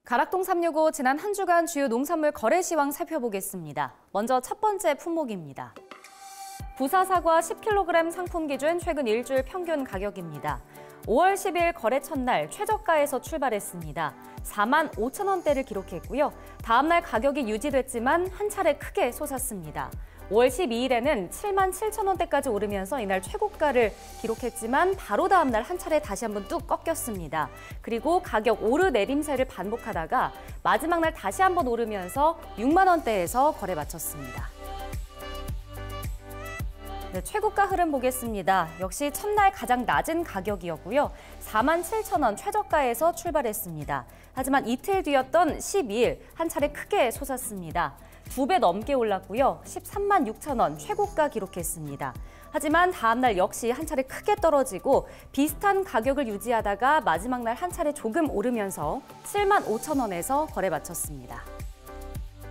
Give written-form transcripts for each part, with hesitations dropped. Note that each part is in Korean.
가락동 365 지난 한 주간 주요 농산물 거래 시황 살펴보겠습니다. 먼저 첫 번째 품목입니다. 부사사과 10kg 상품 기준 최근 일주일 평균 가격입니다. 5월 10일 거래 첫날 최저가에서 출발했습니다. 45,000원대를 기록했고요. 다음 날 가격이 유지됐지만 한 차례 크게 솟았습니다. 5월 12일에는 77,000원대까지 오르면서 이날 최고가를 기록했지만 바로 다음 날 한 차례 다시 한번 뚝 꺾였습니다. 그리고 가격 오르내림세를 반복하다가 마지막 날 다시 한번 오르면서 6만 원대에서 거래 마쳤습니다. 네, 최고가 흐름 보겠습니다. 역시 첫날 가장 낮은 가격이었고요. 47,000원 최저가에서 출발했습니다. 하지만 이틀 뒤였던 12일 한 차례 크게 솟았습니다. 2배 넘게 올랐고요. 13만 6천원 최고가 기록했습니다. 하지만 다음 날 역시 한 차례 크게 떨어지고 비슷한 가격을 유지하다가 마지막 날 한 차례 조금 오르면서 7만 5천원에서 거래 마쳤습니다.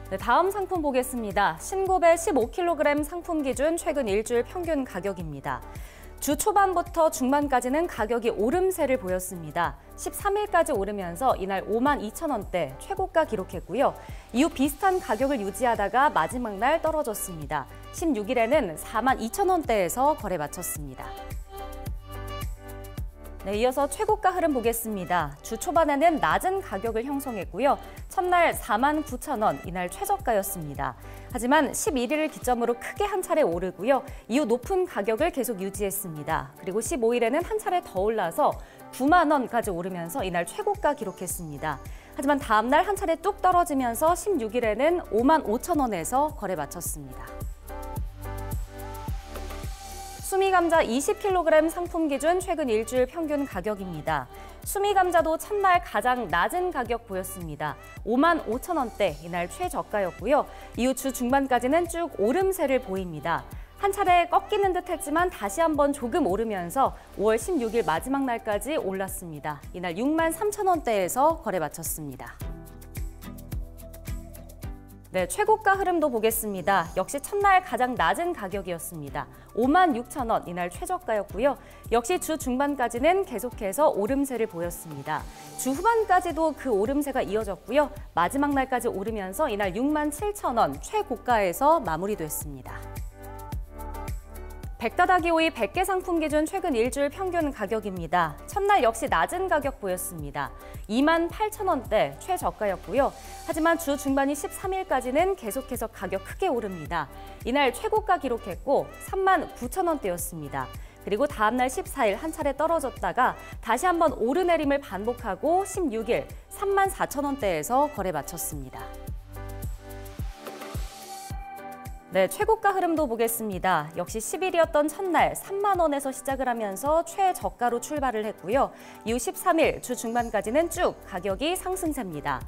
네, 다음 상품 보겠습니다. 신고배 15kg 상품 기준 최근 일주일 평균 가격입니다. 주 초반부터 중반까지는 가격이 오름세를 보였습니다. 13일까지 오르면서 이날 5만 2천원대 최고가 기록했고요. 이후 비슷한 가격을 유지하다가 마지막 날 떨어졌습니다. 16일에는 4만 2천원대에서 거래 마쳤습니다. 네, 이어서 최고가 흐름 보겠습니다. 주 초반에는 낮은 가격을 형성했고요. 첫날 4만 9천원, 이날 최저가였습니다. 하지만 11일을 기점으로 크게 한 차례 오르고요. 이후 높은 가격을 계속 유지했습니다. 그리고 15일에는 한 차례 더 올라서 9만 원까지 오르면서 이날 최고가 기록했습니다. 하지만 다음 날 한 차례 뚝 떨어지면서 16일에는 5만 5천 원에서 거래 마쳤습니다. 수미감자 20kg 상품 기준 최근 일주일 평균 가격입니다. 수미감자도 첫날 가장 낮은 가격 보였습니다. 5만 5천 원대, 이날 최저가였고요. 이후 주 중반까지는 쭉 오름세를 보입니다. 한 차례 꺾이는 듯 했지만 다시 한번 조금 오르면서 5월 16일 마지막 날까지 올랐습니다. 이날 6만 3천 원대에서 거래 마쳤습니다. 네, 최고가 흐름도 보겠습니다. 역시 첫날 가장 낮은 가격이었습니다. 5만 6천 원, 이날 최저가였고요. 역시 주 중반까지는 계속해서 오름세를 보였습니다. 주 후반까지도 그 오름세가 이어졌고요. 마지막 날까지 오르면서 이날 6만 7천 원 최고가에서 마무리됐습니다. 백다다기 오이 100개 상품 기준 최근 일주일 평균 가격입니다. 첫날 역시 낮은 가격 보였습니다. 2만 8천 원대 최저가였고요. 하지만 주 중반이 13일까지는 계속해서 가격 크게 오릅니다. 이날 최고가 기록했고 3만 9천 원대였습니다. 그리고 다음 날 14일 한 차례 떨어졌다가 다시 한번 오르내림을 반복하고 16일 3만 4천 원대에서 거래 마쳤습니다. 네, 최고가 흐름도 보겠습니다. 역시 10일이었던 첫날 3만 원에서 시작을 하면서 최저가로 출발을 했고요. 이후 13일 주 중반까지는 쭉 가격이 상승세입니다.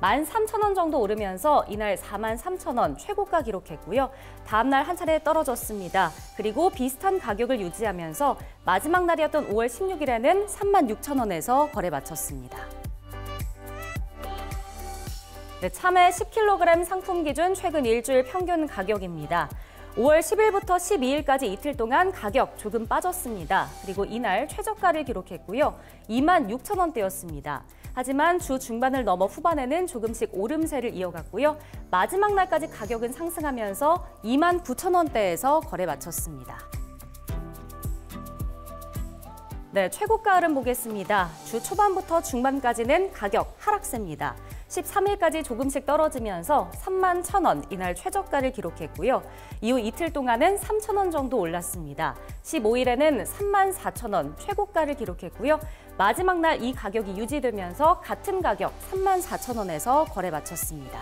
13,000원 정도 오르면서 이날 43,000원 최고가 기록했고요. 다음 날 한 차례 떨어졌습니다. 그리고 비슷한 가격을 유지하면서 마지막 날이었던 5월 16일에는 36,000원에서 거래 마쳤습니다. 네, 참외 10kg 상품 기준 최근 일주일 평균 가격입니다. 5월 10일부터 12일까지 이틀 동안 가격 조금 빠졌습니다. 그리고 이날 최저가를 기록했고요. 2만 6천 원대였습니다. 하지만 주 중반을 넘어 후반에는 조금씩 오름세를 이어갔고요. 마지막 날까지 가격은 상승하면서 2만 9천 원대에서 거래 마쳤습니다. 네, 최고가 흐름 보겠습니다. 주 초반부터 중반까지는 가격 하락세입니다. 13일까지 조금씩 떨어지면서 3만 1,000원, 이날 최저가를 기록했고요. 이후 이틀 동안은 3,000원 정도 올랐습니다. 15일에는 3만 4,000원 최고가를 기록했고요. 마지막 날 이 가격이 유지되면서 같은 가격 3만 4,000원에서 거래 마쳤습니다.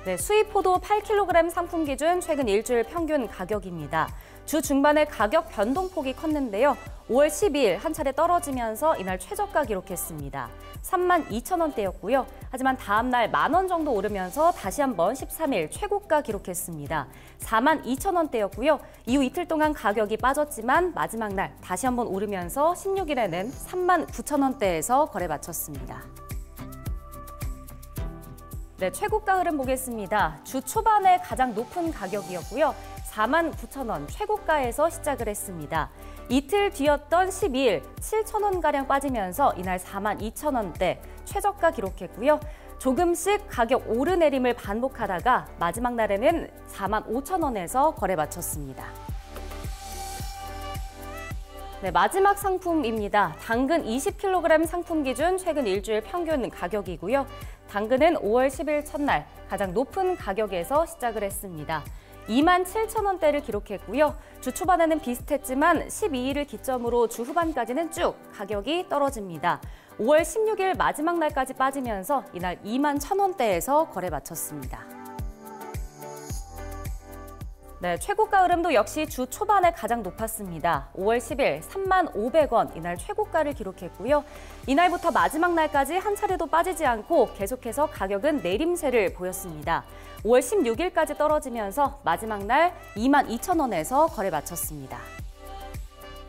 네, 수입포도 8kg 상품 기준 최근 일주일 평균 가격입니다. 주 중반에 가격 변동폭이 컸는데요. 5월 12일 한 차례 떨어지면서 이날 최저가 기록했습니다. 3만 2천 원대였고요. 하지만 다음 날 만 원 정도 오르면서 다시 한번 13일 최고가 기록했습니다. 4만 2천 원대였고요. 이후 이틀 동안 가격이 빠졌지만 마지막 날 다시 한번 오르면서 16일에는 3만 9천 원대에서 거래 마쳤습니다. 네, 최고가 흐름 보겠습니다. 주 초반에 가장 높은 가격이었고요. 49,000원 최고가에서 시작을 했습니다. 이틀 뒤였던 12일 7,000원가량 빠지면서 이날 42,000원대 최저가 기록했고요. 조금씩 가격 오르내림을 반복하다가 마지막 날에는 45,000원에서 거래 마쳤습니다. 네, 마지막 상품입니다. 당근 20kg 상품 기준 최근 일주일 평균 가격이고요. 당근은 5월 10일 첫날 가장 높은 가격에서 시작을 했습니다. 27,000원대를 기록했고요. 주 초반에는 비슷했지만 12일을 기점으로 주 후반까지는 쭉 가격이 떨어집니다. 5월 16일 마지막 날까지 빠지면서 이날 21,000원대에서 거래 마쳤습니다. 네, 최고가 흐름도 역시 주 초반에 가장 높았습니다. 5월 10일 35,000원 이날 최고가를 기록했고요. 이날부터 마지막 날까지 한 차례도 빠지지 않고 계속해서 가격은 내림세를 보였습니다. 5월 16일까지 떨어지면서 마지막 날 22,000원에서 거래 마쳤습니다.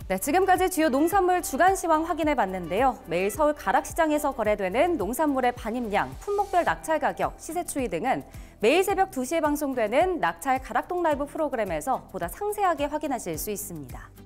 네, 지금까지 주요 농산물 주간 시황 확인해 봤는데요. 매일 서울 가락시장에서 거래되는 농산물의 반입량, 품목별 낙찰 가격, 시세 추이 등은 매일 새벽 2시에 방송되는 낙찰 가락동 라이브 프로그램에서 보다 상세하게 확인하실 수 있습니다.